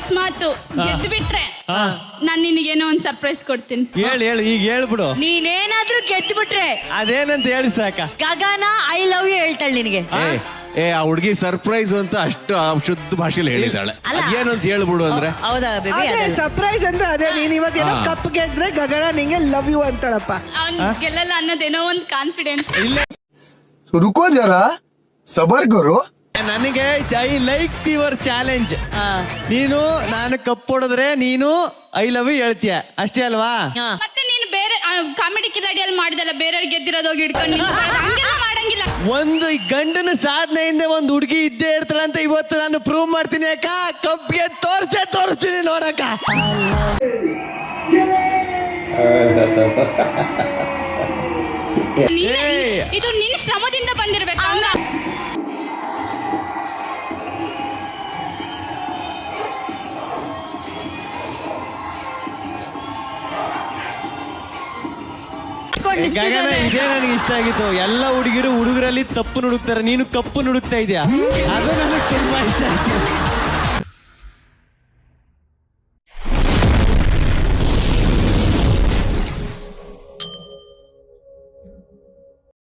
ಅಕಸ್ಮಾತ್ ಗೆದ್ದು ಬಿಟ್ರೆ ನಾನ್ ನಿನಗೇನೋ ಒಂದ್ ಸರ್ಪ್ರೈಸ್ ಕೊಡ್ತೀನಿ. ಹೇಳು ಈಗ ಹೇಳ್ಬಿಡು. ನೀನೇನಾದ್ರೂ ಗೆದ್ದು ಬಿಟ್ರೆ ಅದೇನಂತ ಹೇಳಿ ಸಾಕ. ಗಗನ ಐ ಲವ್ ಯು ಹೇಳ್ತಾಳೆ ನಿನಗೆ. ಆ ಹುಡುಗಿ ಸರ್ಪ್ರೈಸ್ ಅಂತ ಅಷ್ಟು ಶುದ್ಧ ಭಾಷೆಲಿ ಹೇಳಿದಾಳೆ. ಏನು ಅಂತ ಹೇಳ್ಬಿಡು ಅಂದ್ರೆ. ಹೌದಾ ಬೇಬಿ? ಅದೇ ಸರ್ಪ್ರೈಸ್ ಅಂದ್ರೆ ಅದೇ. ನೀನ್ ಇವತ್ತೇನೋ ಕಪ್ ಗೆದ್ರೆ ಗಗನ ನಿಂಗೆ ಲವ್ ಯು ಅಂತಾಳಪ್ಪ. ಅವ್ನ್ ಗೆಲ್ಲಲ್ಲ ಅನ್ನೋದೇನೋ ಒಂದ್ ಕಾನ್ಫಿಡೆನ್ಸ್. ಇಲ್ಲ रुको जरा सबर करो. ನನಗೆ ಐ ಲೈಕ್ ಯುವರ್ ಚಾಲೆಂಜ್. ನೀನು ನಾನು ಕಪ್ ಹೊಡೆದ್ರೆ ನೀನು ಐ ಲವ್ ಯು ಹೇಳ್ತೀಯ ಅಷ್ಟೇ ಅಲ್ವಾ? ಮತ್ತೆ ನೀನು ಬೇರೆ ಕಾಮಿಡಿ ಕಿಲಾಡಿಯಲ್ಲಿ ಮಾಡಿದಲ್ಲ, ಬೇರೆಯವ್ರಿಗೆ ಗೆದ್ದಿರೋದು ಹೋಗಿ ಹಿಡ್ಕೊಂಡು ಹಂಗೆಲ್ಲ ಮಾಡಂಗಿಲ್ಲ. ಒಂದು ಗಂಡನ ಸಾಧನೆಯಿಂದ ಒಂದು ಹುಡುಗಿ ಇದ್ದೇ ಇರ್ತಾಳೆ ಅಂತ ಇವತ್ತು ನಾನು ಪ್ರೂವ್ ಮಾಡ್ತೀನಿ. ಅಕ್ಕ ಕಪ್ಗೆ ತೋರಿಸ್ತೀನಿ ನೋಡಕ್ಕ. ಇದು ನಿನ್ನ ಶ್ರಮದಿಂದ ಬಂದಿರ್ಬೇಕು. ಗಗನ ಇದೇ ನನಗೆ ಇಷ್ಟ ಆಗಿತ್ತು. ಎಲ್ಲ ಹುಡುಗಿರು ಹುಡುಗರಲ್ಲಿ ತಪ್ಪು ನುಡುಕ್ತಾರೆ, ನೀನು ಕಪ್ಪು ನುಡುಕ್ತಾ ಇದೀಯಾ, ಅದು ನನಗೆ ತುಂಬಾ ಇಷ್ಟ ಆಯ್ತು.